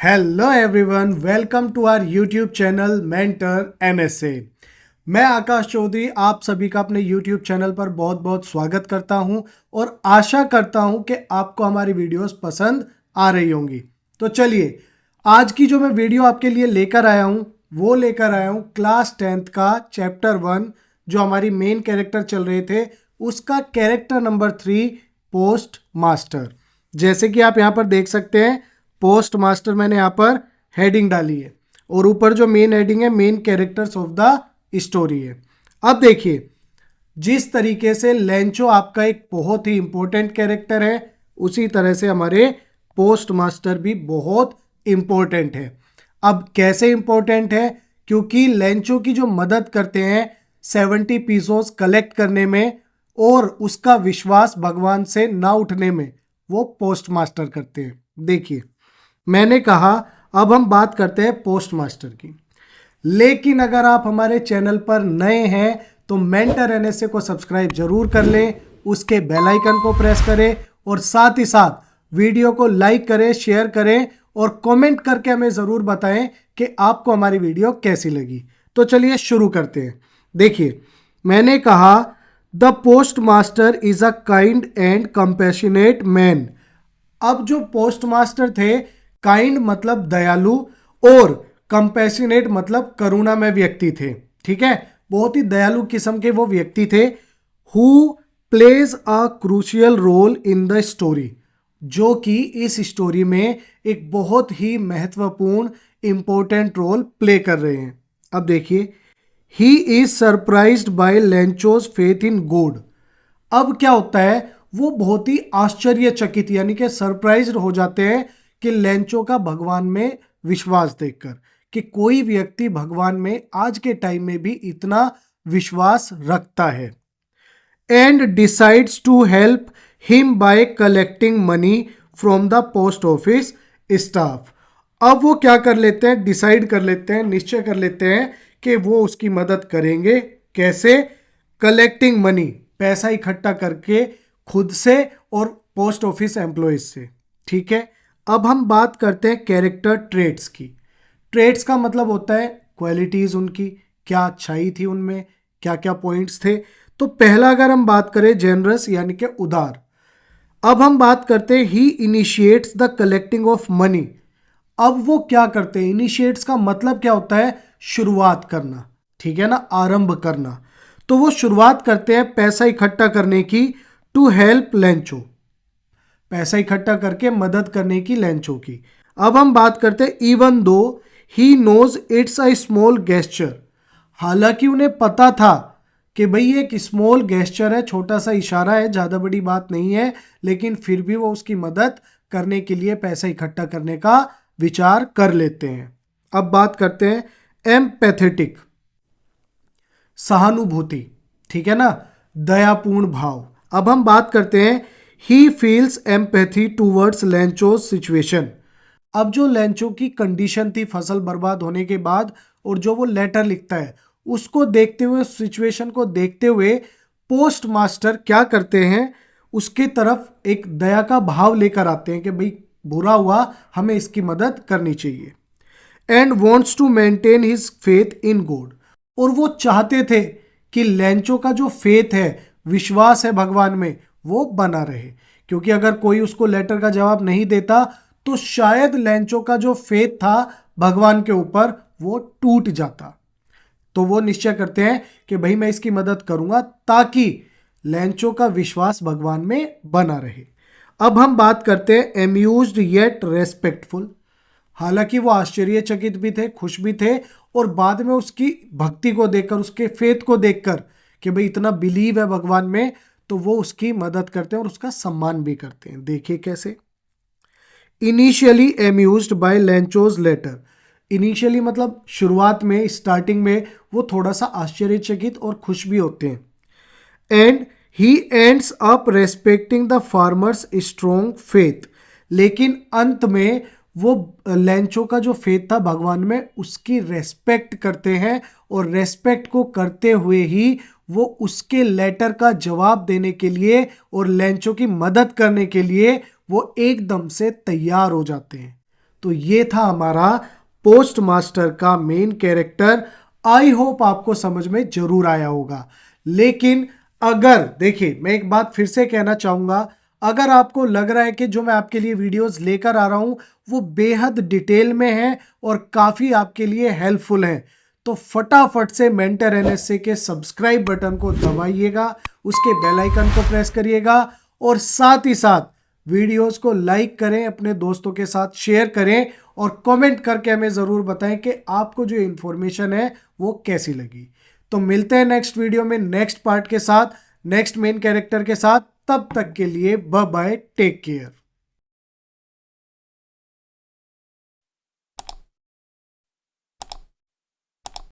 Hello everyone, welcome to our YouTube channel mentor NSA. मैं आकाश चौधरी आप सभी का अपने यूट्यूब चैनल पर बहुत बहुत स्वागत करता हूं और आशा करता हूं कि आपको हमारी वीडियोस पसंद आ रही होंगी। तो चलिए, आज की जो मैं वीडियो आपके लिए लेकर आया हूं वो लेकर आया हूं क्लास 10th का चैप्टर 1 जो हमारी मेन कैरेक्टर चल रहे थे उसका कैरेक्टर नंबर 3 पोस्ट मास्टर। जैसे कि आप यहाँ पर देख सकते हैं, पोस्ट मास्टर मैंने यहाँ पर हेडिंग डाली है और ऊपर जो मेन हेडिंग है main characters of the story है। अब देखिए, जिस तरीके से लेंचो आपका एक बहुत ही इंपॉर्टेंट कैरेक्टर है उसी तरह से हमारे पोस्ट मास्टर भी बहुत इंपॉर्टेंट है। अब कैसे इंपॉर्टेंट है? क्योंकि लेंचो की जो मदद करते हैं 70 पीसोस कलेक्ट करने में और उसका विश्वास भगवान से ना उठने में, वो पोस्ट मास्टर करते हैं। देखिए, मैंने कहा अब हम बात करते हैं पोस्ट मास्टर की। लेकिन अगर आप हमारे चैनल पर नए हैं तो मेंटर एनएसए को सब्सक्राइब जरूर कर लें, उसके बेल आइकन को प्रेस करें और साथ ही साथ वीडियो को लाइक करें, शेयर करें और कमेंट करके हमें ज़रूर बताएं कि आपको हमारी वीडियो कैसी लगी। तो चलिए शुरू करते हैं। देखिए, मैंने कहा the post master is a kind and compassionate man. अब जो पोस्ट मास्टर थे, काइंड मतलब दयालु और कंपैशनेट मतलब करुणामय व्यक्ति थे। ठीक है, बहुत ही दयालु किस्म के वो व्यक्ति थे। Who plays a crucial role in the story, जो कि इस स्टोरी में एक बहुत ही महत्वपूर्ण इंपॉर्टेंट रोल प्ले कर रहे हैं। अब देखिए, he is surprised bye Lencho's faith in God. अब क्या होता है, वो बहुत ही आश्चर्यचकित यानी कि सरप्राइज हो जाते हैं कि लेंचो का भगवान में विश्वास देखकर, कि कोई व्यक्ति भगवान में आज के टाइम में भी इतना विश्वास रखता है। And decides to help him by collecting money from the post office staff. अब वो क्या कर लेते हैं, डिसाइड कर लेते हैं, निश्चय कर लेते हैं कि वो उसकी मदद करेंगे। कैसे? कलेक्टिंग मनी, पैसा इकट्ठा करके खुद से और पोस्ट ऑफिस एम्प्लॉयज से। ठीक है, अब हम बात करते हैं कैरेक्टर ट्रेट्स की। ट्रेट्स का मतलब होता है क्वालिटीज उनकी, क्या अच्छाई थी उनमें, क्या क्या पॉइंट्स थे। तो पहला अगर हम बात करें जेनरस यानी कि उदार। अब हम बात करते हैं he initiates the collecting of money. अब वो क्या करते हैं? इनिशिएट्स का मतलब क्या होता है? शुरुआत करना। ठीक है ना, आरंभ करना। तो वो शुरुआत करते हैं पैसा इकट्ठा करने की, टू हेल्प लेंचो, पैसा इकट्ठा करके मदद करने की लेंचो की। अब हम बात करते हैं even though he knows it's a small gesture. हालांकि उन्हें पता था कि भाई ये एक स्मॉल गेस्चर है, छोटा सा इशारा है, ज़्यादा बड़ी बात नहीं है, लेकिन फिर भी वो उसकी मदद करने के लिए पैसा इकट्ठा करने का विचार कर लेते हैं। अब बात करते हैं एम्पैथेटिक, सहानुभूति। ठीक है ना, दयापूर्ण भाव। अब हम बात करते हैं he feels empathy towards Lencho's situation. अब जो लेंचो की कंडीशन थी फसल बर्बाद होने के बाद, और जो वो लेटर लिखता है उसको देखते हुए, सिचुएशन को देखते हुए पोस्ट मास्टर क्या करते हैं, उसके तरफ एक दया का भाव लेकर आते हैं कि भाई बुरा हुआ, हमें इसकी मदद करनी चाहिए। And wants to maintain his faith in God. और वो चाहते थे कि लेंचो का जो फेथ है, विश्वास है भगवान में, वो बना रहे। क्योंकि अगर कोई उसको लेटर का जवाब नहीं देता तो शायद लेंचो का जो फेथ था भगवान के ऊपर वो टूट जाता। तो वो निश्चय करते हैं कि भाई मैं इसकी मदद करूंगा ताकि लेंचो का विश्वास भगवान में बना रहे। अब हम बात करते हैं एम्यूज्ड येट रेस्पेक्टफुल। हालांकि वो आश्चर्यचकित भी थे, खुश भी थे, और बाद में उसकी भक्ति को देखकर, उसके फेथ को देखकर कि भाई इतना बिलीव है भगवान में, तो वो उसकी मदद करते हैं और उसका सम्मान भी करते हैं। देखिए कैसे। Initially amused by Lencho's letter. Initially मतलब शुरुआत में, स्टार्टिंग में वो थोड़ा सा आश्चर्यचकित और खुश भी होते हैं। And he ends up respecting the farmers strong faith. लेकिन अंत में वो लेंचो का जो फेथ था भगवान में, उसकी रेस्पेक्ट करते हैं, और रेस्पेक्ट को करते हुए ही वो उसके लेटर का जवाब देने के लिए और लेंचो की मदद करने के लिए वो एकदम से तैयार हो जाते हैं। तो ये था हमारा पोस्ट मास्टर का मेन कैरेक्टर। आई होप आपको समझ में जरूर आया होगा। लेकिन अगर देखिए, मैं एक बात फिर से कहना चाहूंगा, अगर आपको लग रहा है कि जो मैं आपके लिए वीडियोस लेकर आ रहा हूं वो बेहद डिटेल में है और काफी आपके लिए हेल्पफुल है, तो फटाफट से मेंटर एनएसए के सब्सक्राइब बटन को दबाइएगा, उसके बेल आइकन को प्रेस करिएगा और साथ ही साथ वीडियोस को लाइक करें, अपने दोस्तों के साथ शेयर करें और कमेंट करके हमें ज़रूर बताएं कि आपको जो इन्फॉर्मेशन है वो कैसी लगी। तो मिलते हैं नेक्स्ट वीडियो में नेक्स्ट पार्ट के साथ, नेक्स्ट मेन कैरेक्टर के साथ। तब तक के लिए बाय बाय, टेक केयर।